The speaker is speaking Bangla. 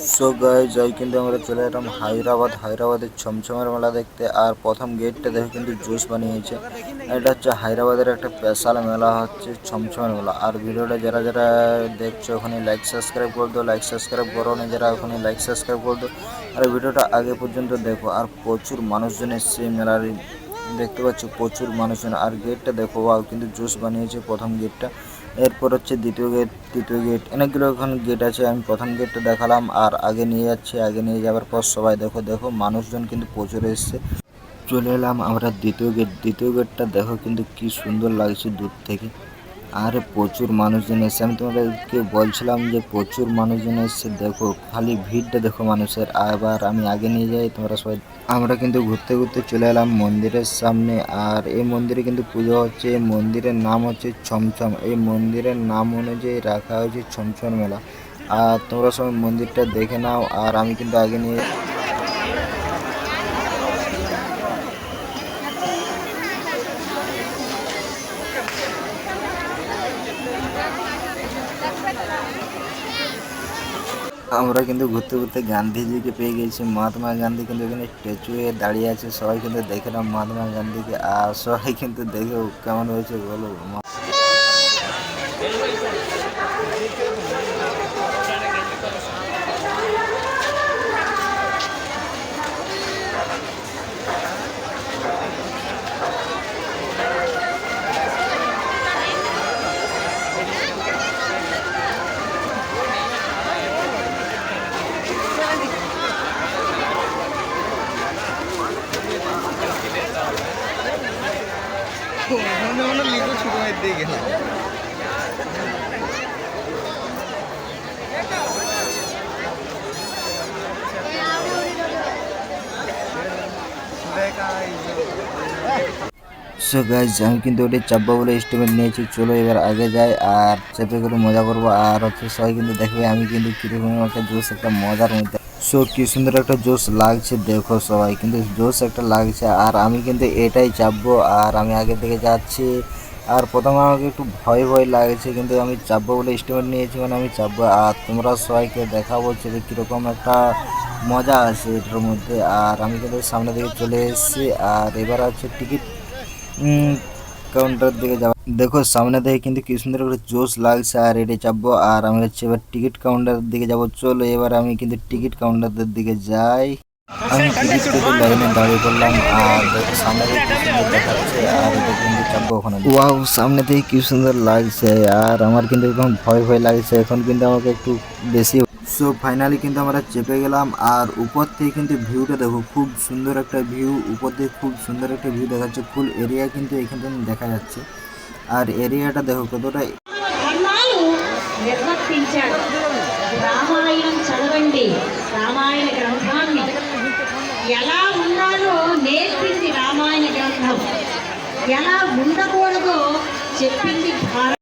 সো গাইজ আজ কিন্তু আমরা চলে এলাম হায়দ্রাবাদের ছমছমের মেলা দেখতে। আর প্রথম গেটটা দেখে কিন্তু জুস বানিয়েছে। এটা হচ্ছে হায়দ্রাবাদের একটা স্পেশাল মেলা, হচ্ছে ছমছমের মেলা। আর ভিডিওটা যারা যারা দেখছো ওখানে লাইক সাবস্ক্রাইব করে দো, লাইক সাবস্ক্রাইব করো না যারা ওখানে লাইক সাবস্ক্রাইব করে দো। আর ভিডিওটা আগে পর্যন্ত দেখো। আর প্রচুর মানুষজন এসছে মেলার, দেখতে পাচ্ছ প্রচুর মানুষজন। আর গেটটা দেখো, ওয়াও, কিন্তু জুস বানিয়েছে প্রথম গেটটা। এরপর হচ্ছে তৃতীয় গেট অনেকগুলো ওখানে গেট আছে। আমি প্রথম গেটটা দেখালাম আর আগে নিয়ে যাচ্ছি। আগে নিয়ে যাওয়ার পর সবাই দেখো দেখো মানুষজন কিন্তু প্রচুর এসছে। চলে এলাম আমরা দ্বিতীয় গেটটা দেখো কিন্তু কি সুন্দর লাগছে দূর থেকে। আর প্রচুর মানুষজন এসছে, আমি তোমাদেরকে বলছিলাম যে প্রচুর মানুষজন এসছে। দেখো খালি ভিড়টা দেখো মানুষের। আবার আমি আগে নিয়ে যাই, তোমরা সবাই। আমরা কিন্তু ঘুরতে ঘুরতে চলে এলাম মন্দিরের সামনে। আর এই মন্দিরে কিন্তু পুজো হচ্ছে। এই মন্দিরের নাম হচ্ছে ছমছম। এই মন্দিরের নাম অনুযায়ী রাখা হয়েছে ছমছম মেলা। আর তোমরা সবাই মন্দিরটা দেখে নাও। আর আমি কিন্তু আগে নিয়ে আমরা কিন্তু ঘুরতে ঘুরতে গান্ধীজিকে পেয়ে গেছি। মহাত্মা গান্ধী কিন্তু এখানে স্ট্যাচু হয়ে দাঁড়িয়ে আছে। সবাই কিন্তু দেখলাম মহাত্মা গান্ধীকে। আর সবাই কিন্তু দেখেও কেমন হয়েছে বলো। মনে মনে লিখো ছোট ভাই দিয়ে গেলাম। সো গাইজ আমি কিন্তু ওটা চাপবো বলে স্টেপমেন্ট নিয়েছি। চলো এবার আগে যাই আর চেপে করে মজা করবো। আর হচ্ছে সবাই কিন্তু দেখবে আমি কিন্তু কিরকম একটা জোশ, একটা মজার মধ্যে। সো কি সুন্দর একটা জোশ লাগছে দেখো, সবাই কিন্তু জোশ একটা লাগছে। আর আমি কিন্তু এটাই চাপবো। আর আমি আগে থেকে যাচ্ছি। আর প্রথমে আমাকে একটু ভয় ভয় লাগছে, কিন্তু আমি চাপবো বলে স্টেপমেন্ট নিয়েছি, মানে আমি চাপবো। আর তোমরা সবাইকে দেখাবো যে কীরকম একটা মজা আছে এটার মধ্যে। আর আমি কিন্তু সামনে দিকে চলে এসেছি। আর এবার হচ্ছে টিকিট কাউন্টার দিকে যাওয়া। দেখো সামনে থেকে কিন্তু কি সুন্দর করে জোশ লাগছে। আর এটা চাপবো। আর আমি হচ্ছে এবার টিকিট কাউন্টারের দিকে যাবো। চলো এবার আমি কিন্তু টিকিট কাউন্টারের দিকে যাই। আমি টিকিট কেটে লাইনে দাঁড়িয়ে পড়লাম। আর দেখো সামনে থেকে কি সুন্দর দেখাচ্ছে। আর এটা কিন্তু চাপবো ওখানে। ওয়াও, সামনে থেকে কি সুন্দর লাগছে। আর আমার কিন্তু এখন ভয় ভয় লাগছে। এখন কিন্তু আমাকে একটু বেশি। সো ফাইনালি কিন্তু আমরা চেপে গেলাম। আর উপর থেকে কিন্তু ভিউটা দেখো, খুব সুন্দর একটা ভিউ। উপর থেকে খুব সুন্দর একটা ভিউ দেখাচ্ছে। ফুল এরিয়া কিন্তু এখান থেকে দেখা যাচ্ছে। আর এরিয়াটা দেখো কতটা। ధర్మాలు నిర్వర్తించాడు. రామాయణం చదవండి. రామాయణ గ్రంథాన్ని ఎలా ఉండాలో నేర్పింది రామాయణ గ్రంథం. ఎలా ఉండకూడదో చెప్పింది భారత